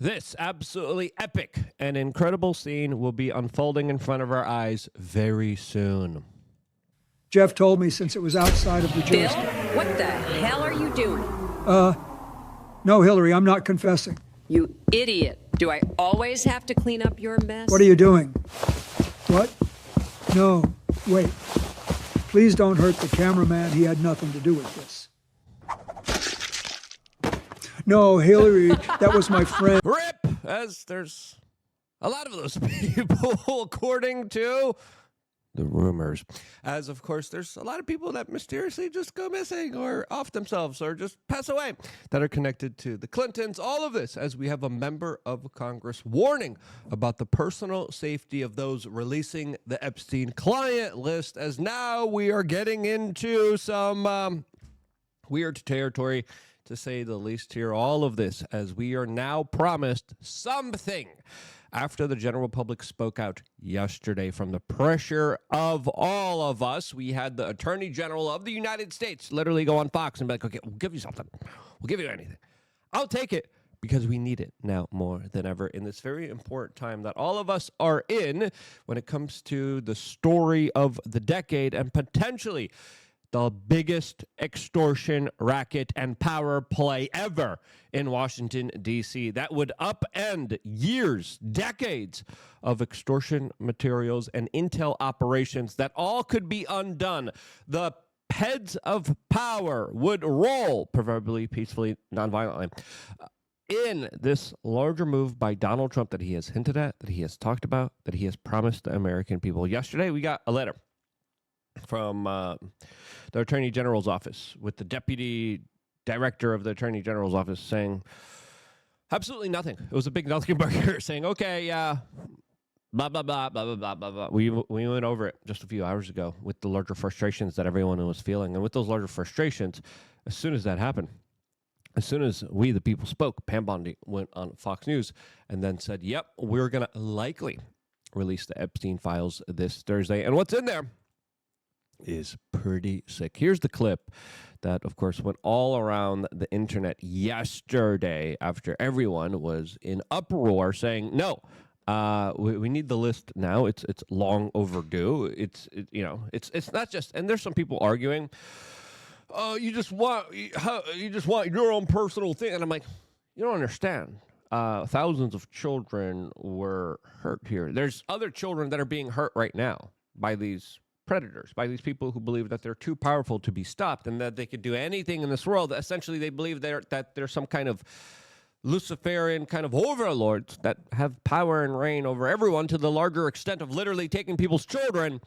This absolutely epic and incredible scene will be unfolding in front of our eyes very soon. Jeff told me since it was outside of the Bill, jurisdiction. what the hell are you doing? No, Hillary, I'm not confessing. You idiot. Do I always have to clean up your mess? What are you doing? What? No, wait. Please don't hurt the cameraman. He had nothing to do with this. No, Hillary, that was my friend. RIP, as there's a lot of those people, according to the rumors. As, of course, there's a lot of people that mysteriously just go missing or off themselves or just pass away that are connected to the Clintons. All of this as we have a member of Congress warning about the personal safety of those releasing the Epstein client list, as now we are getting into some weird territory, to say the least here. All of this as we are now promised something after the general public spoke out yesterday from the pressure of all of us. We had the Attorney General of the United States literally go on Fox and be like, okay, we'll give you something. We'll give you anything. I'll take it, because we need it now more than ever in this very important time that all of us are in when it comes to the story of the decade and potentially the biggest extortion racket and power play ever in Washington, D.C. that would upend years, decades of extortion materials and intel operations that all could be undone. The heads of power would roll, preferably peacefully, nonviolently, in this larger move by Donald Trump that he has hinted at, that he has talked about, that he has promised the American people. Yesterday, we got a letter from the Attorney General's office with the deputy director of the Attorney General's office saying absolutely nothing. It was a big nothing burger saying, okay, yeah, blah, blah, blah, blah, blah, blah, blah, blah. We went over it just a few hours ago with the larger frustrations that everyone was feeling. And with those larger frustrations, as soon as that happened, as soon as we, the people, spoke, Pam Bondi went on Fox News and then said, yep, we're going to likely release the Epstein files this Thursday. And what's in there is pretty sick. Here's the clip that, of course, went all around the internet yesterday after everyone was in uproar saying, no, we need the list now. It's long overdue. It's not just, and there's some people arguing, you just want your own personal thing. And I'm like, you don't understand. Thousands of children were hurt here. There's other children that are being hurt right now by these predators, by these people who believe that they're too powerful to be stopped and that they could do anything in this world. Essentially, they believe that there's some kind of Luciferian kind of overlords that have power and reign over everyone to the larger extent of literally taking people's children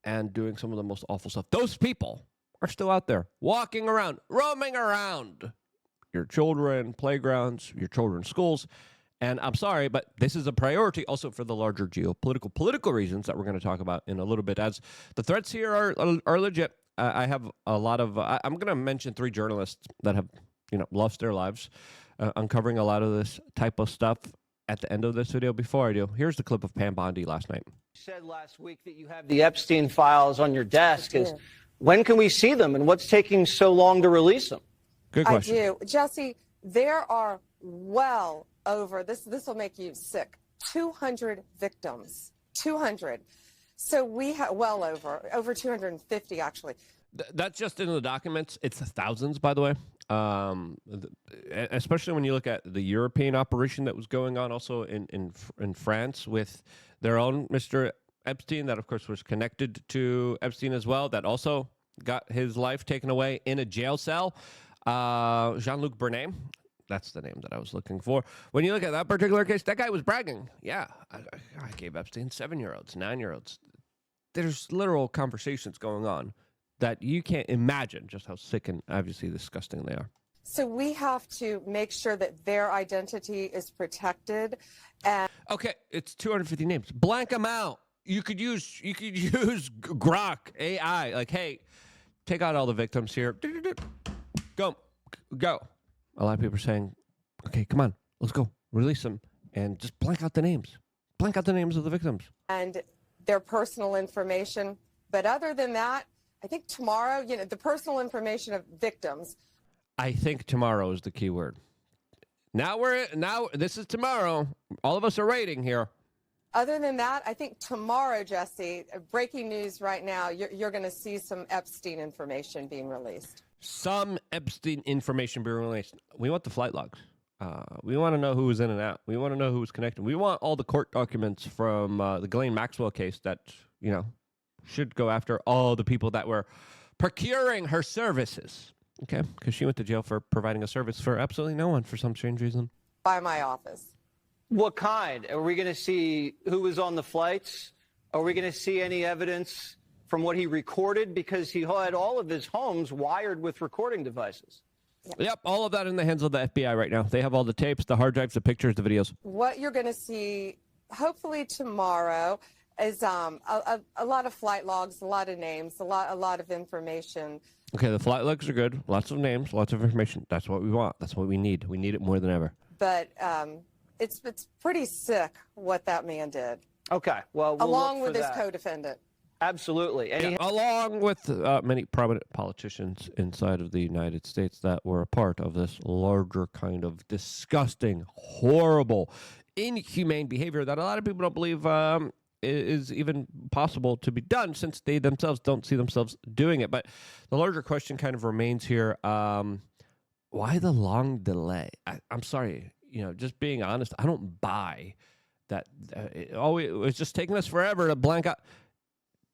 and doing some of the most awful stuff. Those people are still out there, walking around, roaming around your children playgrounds, your children's schools. And I'm sorry, but this is a priority also for the larger political reasons that we're going to talk about in a little bit, as the threats here are legit. I have a lot of, I'm going to mention 3 journalists that have, lost their lives uncovering a lot of this type of stuff at the end of this video. Before I do, here's the clip of Pam Bondi last night. You said last week that you have the Epstein files on your desk. When can we see them, and what's taking so long to release them? Good question. I do. Jesse, there are well over, this will make you sick, 200 victims. 200. So we have well over 250 actually. That's just in the documents. It's thousands, by the way. Especially when you look at the European operation that was going on also in France with their own Mr. Epstein, that of course was connected to Epstein as well, that also got his life taken away in a jail cell. Jean-Luc Bernay, that's the name that I was looking for. When you look at that particular case, that guy was bragging. Yeah, I gave Epstein 7-year-olds, 9-year-olds. There's literal conversations going on that you can't imagine just how sick and obviously disgusting they are. So we have to make sure that their identity is protected. And okay, it's 250 names. Blank them out. You could use Grok AI. Like, hey, take out all the victims here. Go. A lot of people are saying, okay, come on, let's go. Release them and just blank out the names. Blank out the names of the victims. And their personal information. But other than that, I think tomorrow, the personal information of victims. I think tomorrow is the key word. Now this is tomorrow. All of us are waiting here. Other than that, I think tomorrow, Jesse, breaking news right now, you're going to see some Epstein information being released. Some Epstein information being released. We want the flight logs. We want to know who was in and out. We want to know who was connected. We want all the court documents from the Ghislaine Maxwell case that, should go after all the people that were procuring her services. Okay, because she went to jail for providing a service for absolutely no one for some strange reason. By my office. What kind? Are we going to see who was on the flights? Are we going to see any evidence from what he recorded? Because he had all of his homes wired with recording devices. Yep, all of that in the hands of the FBI right now. They have all the tapes, the hard drives, the pictures, the videos. What you're going to see, hopefully tomorrow, is a lot of flight logs, a lot of names, a lot of information. Okay, the flight logs are good. Lots of names, lots of information. That's what we want. That's what we need. We need it more than ever. But it's pretty sick what that man did. Okay, well, along with his that. co-defendant. Absolutely. And along with many prominent politicians inside of the United States that were a part of this larger kind of disgusting, horrible, inhumane behavior that a lot of people don't believe is even possible to be done, since they themselves don't see themselves doing it. But the larger question kind of remains here. Why the long delay? I'm sorry, just being honest, I don't buy that. It was just taking us forever to blank out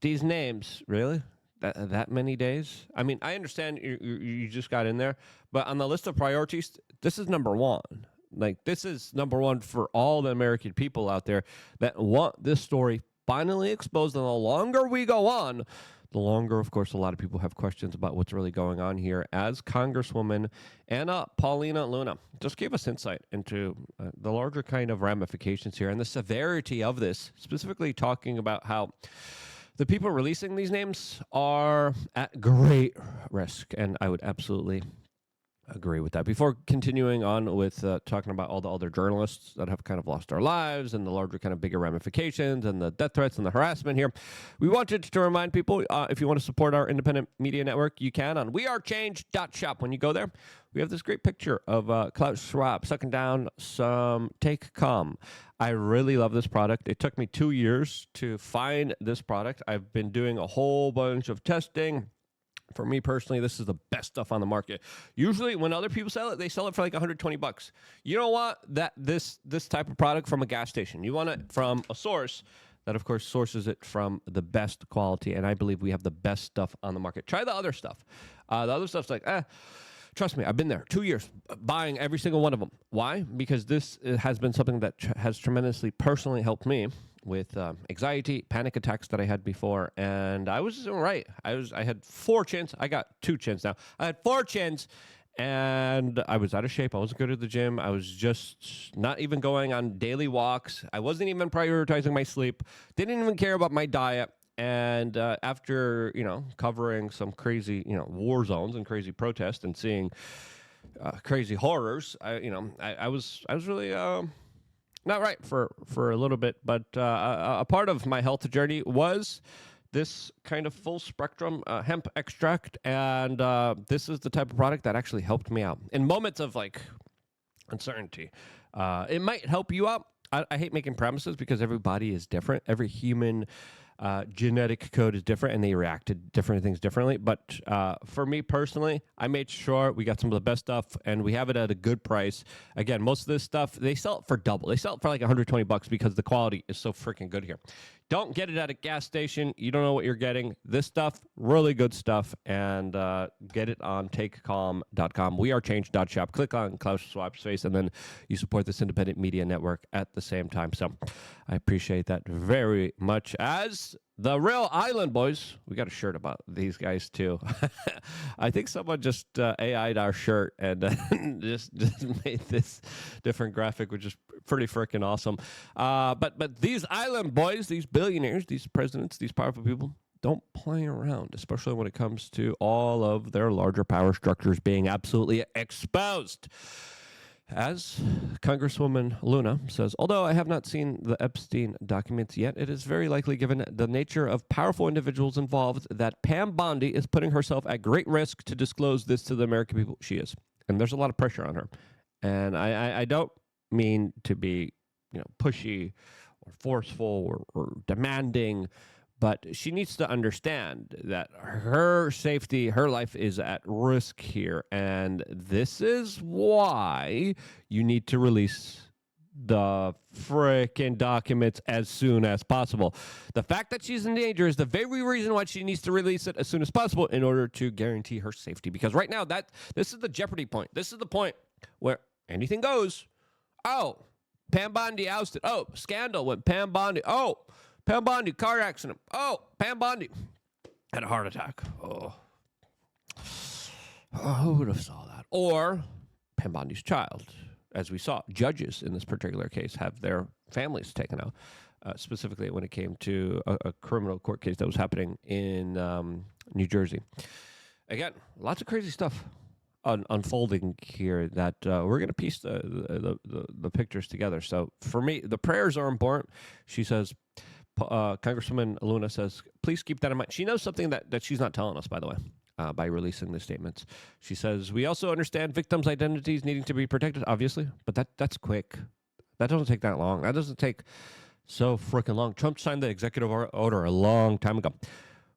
these names. Really? That many days? I mean, I understand you just got in there, but on the list of priorities, this is number one. Like, this is number one for all the American people out there that want this story finally exposed. And the longer we go on, the longer, of course, a lot of people have questions about what's really going on here. As Congresswoman Anna Paulina Luna just gave us insight into the larger kind of ramifications here and the severity of this, specifically talking about how the people releasing these names are at great risk. And I would absolutely agree with that. Before continuing on with talking about all the other journalists that have kind of lost their lives and the larger kind of bigger ramifications and the death threats and the harassment here, we wanted to remind people, if you want to support our independent media network, you can on wearechange.shop. When you go there, we have this great picture of Klaus Schwab sucking down some Take Calm. I really love this product. It took me 2 years to find this product. I've been doing a whole bunch of testing. For me personally, this is the best stuff on the market. Usually when other people sell it, they sell it for like $120. You don't want this type of product from a gas station. You want it from a source that, of course, sources it from the best quality. And I believe we have the best stuff on the market. Try the other stuff. The other stuff's like, trust me, I've been there 2 years buying every single one of them. Why? Because this has been something that has tremendously personally helped me with anxiety, panic attacks that I had before. And I was all right. I had 4 chins. I got 2 chins now. I had 4 chins, and I was out of shape. I wasn't good at the gym. I was just not even going on daily walks. I wasn't even prioritizing my sleep. Didn't even care about my diet. And after, covering some crazy, war zones and crazy protests and seeing crazy horrors, I was really not right for a little bit. But a part of my health journey was this kind of full spectrum hemp extract. And this is the type of product that actually helped me out in moments of like uncertainty. It might help you out. I hate making promises because every body is different. Every human genetic code is different, and they react to different things differently. But for me personally, I made sure we got some of the best stuff, and we have it at a good price. Again, most of this stuff, they sell it for double. They sell it for like $120 because the quality is so freaking good here. Don't get it at a gas station. You don't know what you're getting. This stuff, really good stuff, and get it on takecalm.com. Wearechange.shop. Click on Klaus Schwab's face, and then you support this independent media network at the same time. So I appreciate that very much. As the Real Island Boys, we got a shirt about these guys too. I think someone just AI'd our shirt and just made this different graphic, which is pretty freaking awesome. But these Island Boys, these billionaires, these presidents, these powerful people, don't play around, especially when it comes to all of their larger power structures being absolutely exposed. As Congresswoman Luna says, although I have not seen the Epstein documents yet, it is very likely, given the nature of powerful individuals involved, that Pam Bondi is putting herself at great risk to disclose this to the American people. She is. And there's a lot of pressure on her. And I don't mean to be, pushy or forceful or demanding, but she needs to understand that her safety, her life is at risk here. And this is why you need to release the frickin' documents as soon as possible. The fact that she's in danger is the very reason why she needs to release it as soon as possible in order to guarantee her safety. Because right now, this is the jeopardy point. This is the point where anything goes. Oh, Pam Bondi ousted. Oh, scandal with Pam Bondi. Oh, Pam Bondi car accident. Oh, Pam Bondi had a heart attack. Oh, who would have saw that? Or Pam Bondi's child. As we saw, judges in this particular case have their families taken out, specifically when it came to a criminal court case that was happening in New Jersey. Again, lots of crazy stuff unfolding here that we're going to piece the pictures together. So for me, the prayers are important. She says, Congresswoman Luna says, please keep that in mind. She knows something that she's not telling us, by the way. By releasing the statements. She says, we also understand victims' identities needing to be protected, obviously, but that's quick. That doesn't take that long. That doesn't take so freaking long. Trump signed the executive order a long time ago.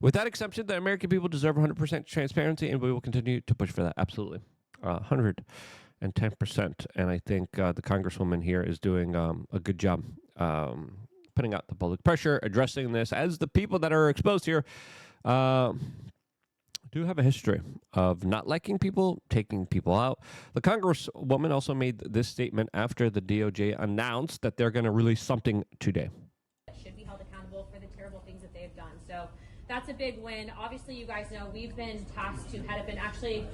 With that exception, the American people deserve 100% transparency, and we will continue to push for that. Absolutely. 110%. And I think the Congresswoman here is doing a good job putting out the public pressure, addressing this, as the people that are exposed here do have a history of not liking people, taking people out. The Congresswoman also made this statement after the DOJ announced that they're going to release something today. Should be held accountable for the terrible things that they've done. So that's a big win. Obviously, you guys know we've been tasked to head up, and actually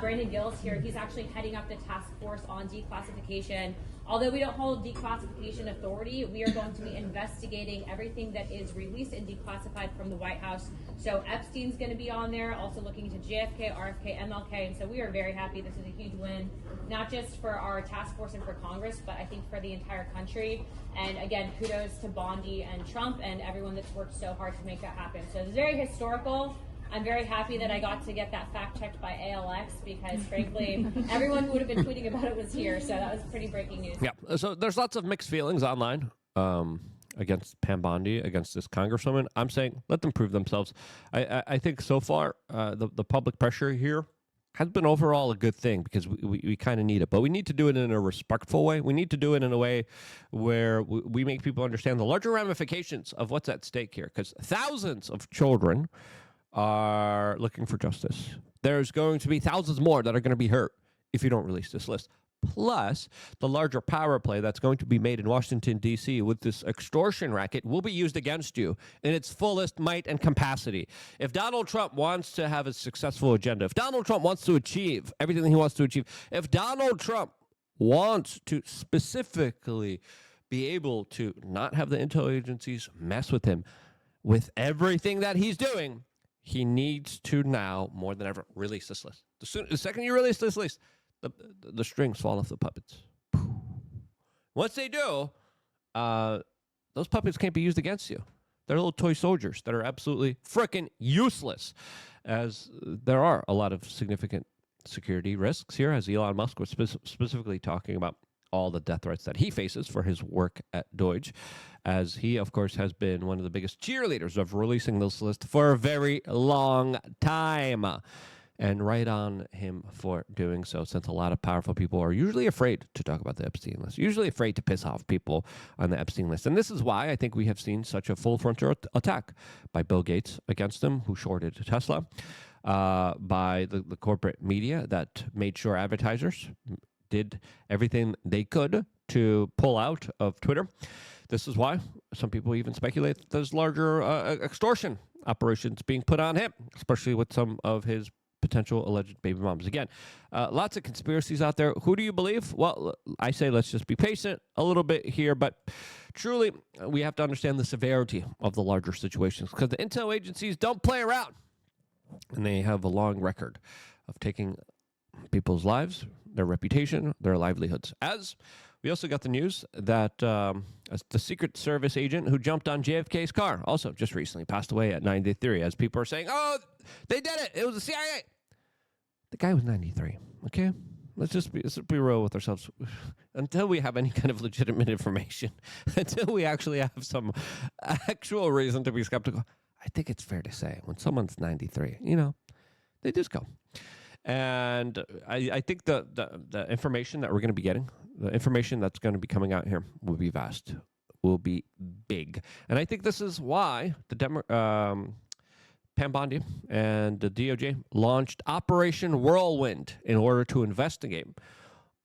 Brandon Gill's here. He's actually heading up the task force on declassification. Although we don't hold declassification authority, we are going to be investigating everything that is released and declassified from the White House. So Epstein's going to be on there, also looking into JFK, RFK, MLK. And so we are very happy. This is a huge win, not just for our task force and for Congress, but I think for the entire country. And again, kudos to Bondi and Trump and everyone that's worked so hard to make that happen. So it's very historical. I'm very happy that I got to get that fact checked by ALX because, frankly, everyone who would have been tweeting about it was here. So that was pretty breaking news. Yeah. So there's lots of mixed feelings online against Pam Bondi, against this Congresswoman. I'm saying let them prove themselves. I think so far the public pressure here has been overall a good thing because we kind of need it. But we need to do it in a respectful way. We need to do it in a way where we make people understand the larger ramifications of what's at stake here, because thousands of children are looking for justice. There's going to be thousands more that are going to be hurt if you don't release this list. Plus, the larger power play that's going to be made in Washington, D.C. with this extortion racket will be used against you in its fullest might and capacity. If Donald Trump wants to have a successful agenda, if Donald Trump wants to achieve everything he wants to achieve, if Donald Trump wants to specifically be able to not have the intel agencies mess with him with everything that he's doing, he needs to now, more than ever, release this list. The second you release this list, the strings fall off the puppets. Once they do, those puppets can't be used against you. They're little toy soldiers that are absolutely frickin' useless, as there are a lot of significant security risks here, as Elon Musk was specifically talking about all the death threats that he faces for his work at Deutsche, as he, of course, has been one of the biggest cheerleaders of releasing this list for a very long time. And right on him for doing so, since a lot of powerful people are usually afraid to talk about the Epstein list, usually afraid to piss off people on the Epstein list. And this is why I think we have seen such a full frontal attack by Bill Gates against him, who shorted Tesla, by the corporate media that made sure advertisers did everything they could to pull out of Twitter. This is why some people even speculate that there's larger extortion operations being put on him, especially with some of his potential alleged baby moms. Again, lots of conspiracies out there. Who do you believe? Well, I say let's just be patient a little bit here, but truly we have to understand the severity of the larger situations, because the intel agencies don't play around, and they have a long record of taking people's lives, their reputation, their livelihoods. As we also got the news that the Secret Service agent who jumped on JFK's car also just recently passed away at 93, as people are saying, oh, they did it. It was the CIA. The guy was 93, okay? let's be real with ourselves. Until we have any kind of legitimate information, until we actually have some actual reason to be skeptical, I think it's fair to say when someone's 93, they just go. And I think the information that we're going to be getting, the information that's going to be coming out here will be vast, will be big. And I think this is why Pam Bondi and the DOJ launched Operation Whirlwind in order to investigate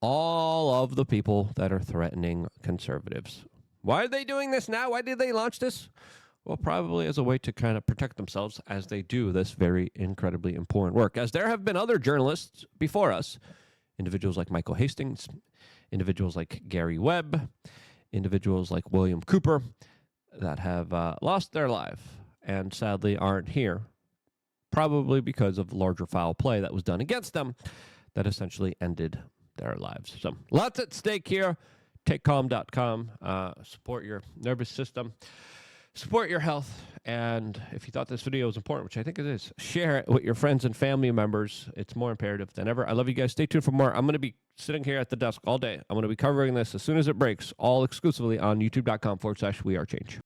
all of the people that are threatening conservatives. Why are they doing this now? Why did they launch this? Well, probably as a way to kind of protect themselves as they do this very incredibly important work. As there have been other journalists before us, individuals like Michael Hastings, individuals like Gary Webb, individuals like William Cooper that have lost their life and sadly aren't here, probably because of larger foul play that was done against them that essentially ended their lives. So lots at stake here. TakeCalm.com. Support your nervous system. Support your health. And if you thought this video was important, which I think it is, share it with your friends and family members. It's more imperative than ever. I love you guys. Stay tuned for more. I'm going to be sitting here at the desk all day. I'm going to be covering this as soon as it breaks, all exclusively on youtube.com/wearechange.